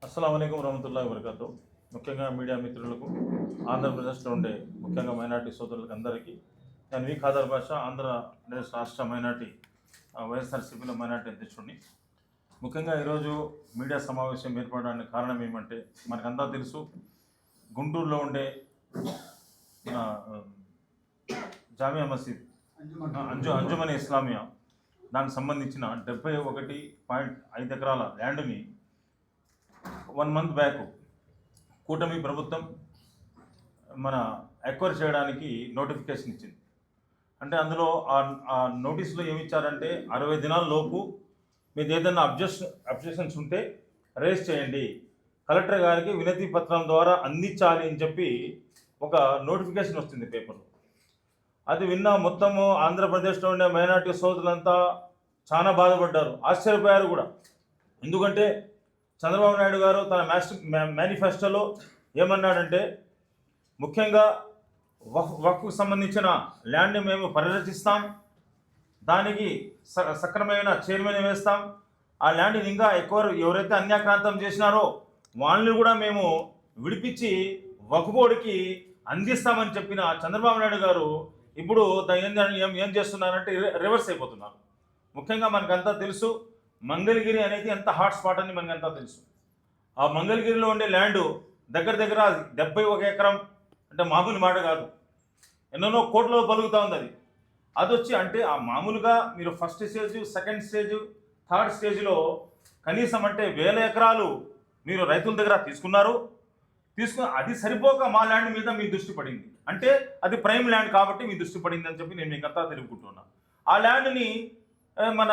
అస్సలాము అలైకుం వరహమతుల్లాహి వబరకాతు. ముఖ్యంగా మీడియా మిత్రులకు, ఆంధ్రప్రదేశ్లో ఉండే ముఖ్యంగా మైనార్టీ సోదరులకు అందరికీ నేను వి ఖాదర్ బాషా, ఆంధ్రప్రదేశ్ రాష్ట్ర మైనార్టీ వైఎస్ఆర్సీపీలో మైనార్టీ అధ్యక్షుడిని. ముఖ్యంగా ఈరోజు మీడియా సమావేశం ఏర్పడడానికి కారణం ఏమంటే, మనకంతా తెలుసు గుంటూరులో ఉండే మన జామియా మసీద్ అంజుమని ఇస్లామియా దానికి సంబంధించిన 71.5 ఎకరాల ల్యాండ్ని 1 మంత్ బ్యాక్ కూటమి ప్రభుత్వం మన ఎక్వైర్ చేయడానికి నోటిఫికేషన్ ఇచ్చింది. అంటే అందులో ఆ నోటీసులో ఏమి ఇచ్చారంటే 60 దినాల లోపు మీది ఏదైనా అబ్జెక్షన్స్ ఉంటే రేస్ చేయండి, కలెక్టర్ గారికి వినతి పత్రం ద్వారా అందించాలి అని చెప్పి ఒక నోటిఫికేషన్ వస్తుంది పేపర్లో. అది విన్న మొత్తము ఆంధ్రప్రదేశ్లో ఉండే మైనార్టీ సోదరులంతా చాలా బాధపడ్డారు, ఆశ్చర్యపోయారు కూడా. ఎందుకంటే చంద్రబాబు నాయుడు గారు తన మేనిఫెస్టోలో ఏమన్నాడంటే, ముఖ్యంగా వక్ఫ్కు సంబంధించిన ల్యాండ్ని మేము పరిరక్షిస్తాం, దానికి సక్రమమైన చైర్మన్ వేస్తాం, ఆ ల్యాండ్ని ఇంకా ఎవరైతే అన్యాక్రాంతం చేసినారో వాళ్ళని కూడా మేము విడిపించి వక్ఫ్ బోర్డుకి అందిస్తామని చెప్పిన చంద్రబాబు నాయుడు గారు ఇప్పుడు ఏం చేస్తున్నారంటే రివర్స్ అయిపోతున్నారు. ముఖ్యంగా మనకంతా తెలుసు మంగళగిరి అనేది ఎంత హాట్ స్పాట్ అని మనకంతా తెలుసు. ఆ మంగళగిరిలో ఉండే ల్యాండ్ దగ్గర 71 ఎకరం అంటే మామూలు మాట కాదు, ఎన్నెన్నో కోట్లలో పలుకుతూ ఉంది. అది వచ్చి అంటే ఆ మామూలుగా మీరు first stage, second stage, third స్టేజ్లో కనీసం అంటే 1000 ఎకరాలు మీరు రైతుల దగ్గర తీసుకుని అది సరిపోక మా ల్యాండ్ మీద మీ దృష్టి పడింది. అంటే అది ప్రైమ్ ల్యాండ్ కాబట్టి మీ దృష్టి పడింది అని చెప్పి నేను మీకంతా తెలుపుకుంటున్నాను. ఆ ల్యాండ్ని మన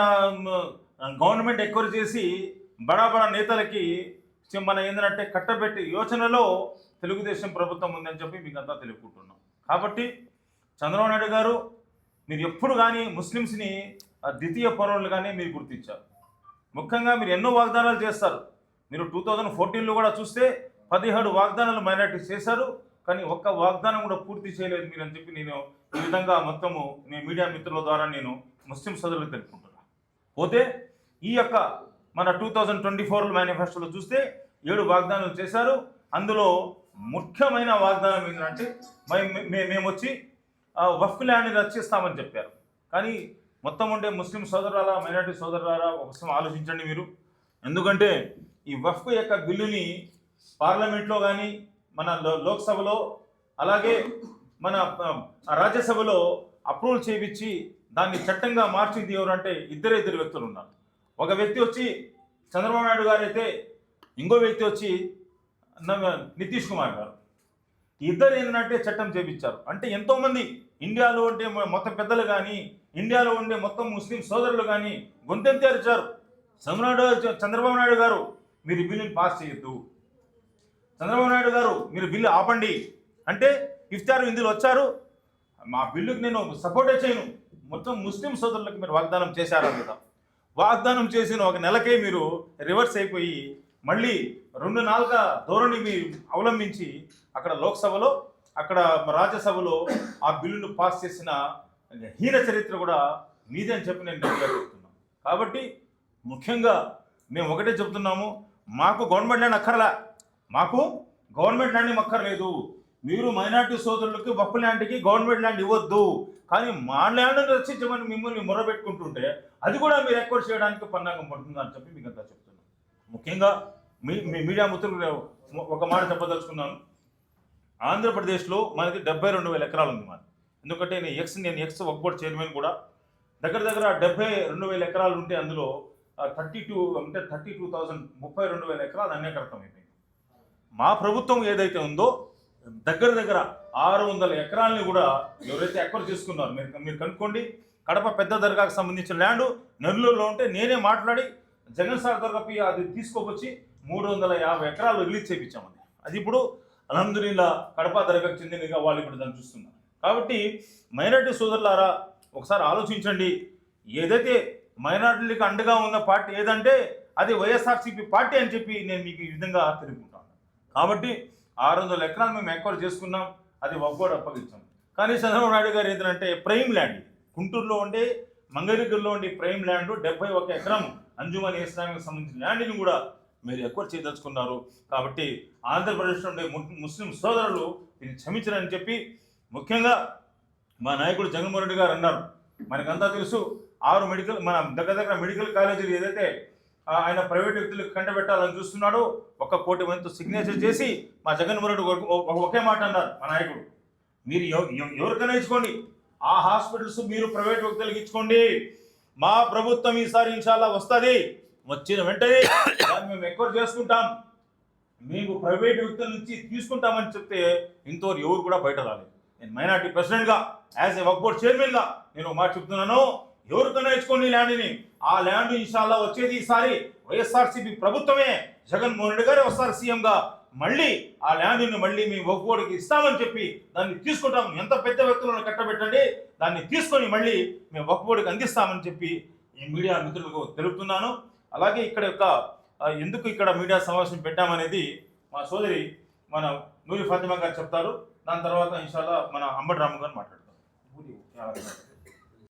గవర్నమెంట్ ఎక్వైర్ చేసి బడా నేతలకి మన ఏంటంటే కట్టబెట్టి యోచనలో తెలుగుదేశం ప్రభుత్వం ఉందని చెప్పి మీకంతా తెలుపుకుంటున్నాం. కాబట్టి చంద్రబాబు నాయుడు గారు మీరు ఎప్పుడు కానీ ముస్లిమ్స్ని ద్వితీయ పౌరులు కానీ మీరు గుర్తించారు. ముఖ్యంగా మీరు ఎన్నో వాగ్దానాలు చేస్తారు. మీరు 2014లో కూడా చూస్తే 17 వాగ్దానాలు మైనార్టీ చేశారు, కానీ ఒక్క వాగ్దానం కూడా పూర్తి చేయలేదు మీరు అని చెప్పి నేను ఈ విధంగా మొత్తము మీ మీడియా మిత్రుల ద్వారా నేను ముస్లిం సోదరులకు తెలుపుకుంటున్నాను. పోతే ఈ యొక్క మన 2024 మేనిఫెస్టోలో చూస్తే 7 వాగ్దానాలు చేశారు. అందులో ముఖ్యమైన వాగ్దానం ఏంటంటే మేము వచ్చి వక్ఫ్ ల్యాండ్ని రక్షిస్తామని చెప్పారు. కానీ మొత్తం ఉండే ముస్లిం సోదరులారా, మైనార్టీ సోదరులారా ఒకసారి ఆలోచించండి మీరు. ఎందుకంటే ఈ వక్ఫ్ యొక్క బిల్లుని పార్లమెంట్లో కానీ మన లోక్సభలో అలాగే మన రాజ్యసభలో అప్రూవల్ చేయించి దాన్ని చట్టంగా మార్చింది ఎవరంటే ఇద్దరు వ్యక్తులు ఉన్నారు. ఒక వ్యక్తి వచ్చి చంద్రబాబు నాయుడు గారు అయితే, ఇంకో వ్యక్తి వచ్చి నితీష్ కుమార్ గారు. ఇద్దరు ఏంటంటే చట్టం చేయించారు. అంటే ఎంతోమంది ఇండియాలో ఉండే మొత్తం పెద్దలు కానీ, ఇండియాలో ఉండే మొత్తం ముస్లిం సోదరులు కానీ గొంతెత్తి అరిచారు, చంద్రబాబు నాయుడు గారు మీరు ఈ బిల్లుని పాస్ చేయొద్దు, చంద్రబాబు నాయుడు గారు మీరు బిల్లు ఆపండి అంటే ఇఫ్తార్ ఇందులో వచ్చారు. మా బిల్లుకి నేను సపోర్టే చేయను, మొత్తం ముస్లిం సోదరులకు మీరు వాగ్దానం చేశారు కదా. వాగ్దానం చేసిన 1 నెలకే మీరు రివర్స్ అయిపోయి మళ్ళీ 2 నాలుగ ధోరణి మీరు అవలంబించి అక్కడ లోక్సభలో అక్కడ రాజ్యసభలో ఆ బిల్లును పాస్ చేసిన హీన చరిత్ర కూడా మీదే అని చెప్పి నేను చెప్తున్నాను. కాబట్టి ముఖ్యంగా మేము ఒకటే చెప్తున్నాము, మాకు గవర్నమెంట్ ల్యాండ్ అక్కర్లా, మాకు గవర్నమెంట్ ల్యాండ్ ఏం అక్కర్లేదు. మీరు మైనార్టీ సోదరులకి వక్ఫ్ ల్యాండ్కి గవర్నమెంట్ ల్యాండ్ ఇవ్వద్దు, కానీ మా ల్యాండ్ని రక్షించమని మిమ్మల్ని మొరబెట్టుకుంటుంటే అది కూడా మీరు ఎక్వైర్ చేయడానికి పన్నాగం పడుతుంది అని చెప్పి మీకు అంతా చెప్తున్నాను. ముఖ్యంగా మీ మీడియా మిత్రులు ఒక మాట చెప్పదలుచుకున్నాను. ఆంధ్రప్రదేశ్లో మనకి 72,000 ఎకరాలు ఉంది మాది. ఎందుకంటే నేను ఎక్స్ వక్ఫ్ బోర్డ్ చైర్మన్ కూడా. దగ్గర 72,000 ఎకరాలు ఉంటే అందులో 32,000 ఎకరాలు అన్యాక్రాంతం అయిపోయింది. మా ప్రభుత్వం ఏదైతే ఉందో దగ్గర 600 ఎకరాలని కూడా ఎవరైతే ఎక్వైర్ చేసుకున్నారో మీరు కనుక్కోండి. కడప పెద్ద దర్గాకు సంబంధించిన ల్యాండ్ నెల్లూరులో ఉంటే నేనే మాట్లాడి జగన్ సార్ దర్గాపై అది తీసుకొచ్చి 350 ఎకరాలు రిలీజ్ చేయించామండి. అది ఇప్పుడు అల్హమ్దులిల్లా కడప దర్గాకు చెందినగా వాళ్ళు ఇప్పుడు దాన్ని చూస్తున్నారు. కాబట్టి మైనార్టీ సోదరులారా ఒకసారి ఆలోచించండి. ఏదైతే మైనార్టీలకు అండగా ఉన్న పార్టీ ఏదంటే అది వైఎస్ఆర్సీపీ పార్టీ అని చెప్పి నేను మీకు ఈ విధంగా తెలుపుకుంటాను. కాబట్టి 600 ఎకరాలు మేము ఎక్వైర్ చేసుకున్నాం, అది వక్ఫ్ బోర్డు అప్పగించాం. కానీ చంద్రబాబు నాయుడు గారు ఏంటంటే ప్రైమ్ ల్యాండ్ గుంటూరులో ఉండే మంగళగిరిలో ఉండే ప్రైమ్ ల్యాండ్ 71 ఎకరం అంజుమని ఇస్లామికి సంబంధించిన ల్యాండ్ని కూడా మీరు ఎక్కువ చేయదలుచుకున్నారు. కాబట్టి ఆంధ్రప్రదేశ్లో ఉండే ముస్లిం సోదరులు దీన్ని క్షమించరని చెప్పి, ముఖ్యంగా మా నాయకుడు జగన్మోహన్ రెడ్డి గారు అన్నారు, మనకంతా తెలుసు 6 మెడికల్ మన దగ్గర మెడికల్ కాలేజీలు ఏదైతే ఆయన ప్రైవేట్ వ్యక్తులకు కంటబెట్టాలని చూస్తున్నాడో 1 కోటి మందితో సిగ్నేచర్ చేసి మా జగన్మోహన్ రెడ్డి ఒకే మాట అన్నారు మా నాయకుడు, మీరు ఎవరికైనా ఇచ్చుకోండి, ఆ హాస్పిటల్స్ మీరు ప్రైవేట్ వ్యక్తులకు ఇచ్చుకోండి, మా ప్రభుత్వం ఈసారి ఇన్షాల్లా వస్తుంది, వచ్చిన వెంటనే దాన్ని మేము ఎక్కువ చేసుకుంటాం, మేము ప్రైవేట్ వ్యక్తుల నుంచి తీసుకుంటామని చెప్తే ఇంతవరకు ఎవరు కూడా బయట రాలేదు. నేను మైనార్టీ ప్రెసిడెంట్గా, యాజ్ ఏ వక్ఫ్ బోర్డ్ చైర్మన్గా నేను మాట చెప్తున్నాను, ఎవరికైనా ఇచ్చుకోండి ల్యాండ్ని, ఆ ల్యాండ్ ఇన్షాల్లా వచ్చేది ఈసారి వైఎస్ఆర్సీపీ ప్రభుత్వమే, జగన్మోహన్ రెడ్డి గారే వస్తారు సీఎంగా, మళ్ళీ ఆ ల్యాండ్ని మళ్ళీ మేము వక్ఫ్ బోర్డుకి ఇస్తామని చెప్పి దాన్ని తీసుకుంటాం, ఎంత పెద్ద వ్యక్తులను కట్టబెట్టండి, దాన్ని తీసుకొని మళ్ళీ మేము వక్ఫ్ బోర్డుకి అందిస్తామని చెప్పి ఈ మీడియా మిత్రులకు తెలుపుతున్నాను. అలాగే ఇక్కడ యొక్క ఎందుకు ఇక్కడ మీడియా సమావేశం పెట్టామనేది మా సోదరి మన నూరి ఫాతిమా గారు చెప్తారు. దాని తర్వాత ఇన్షాల్లా మన అంబటి రాము గారు మాట్లాడతారు.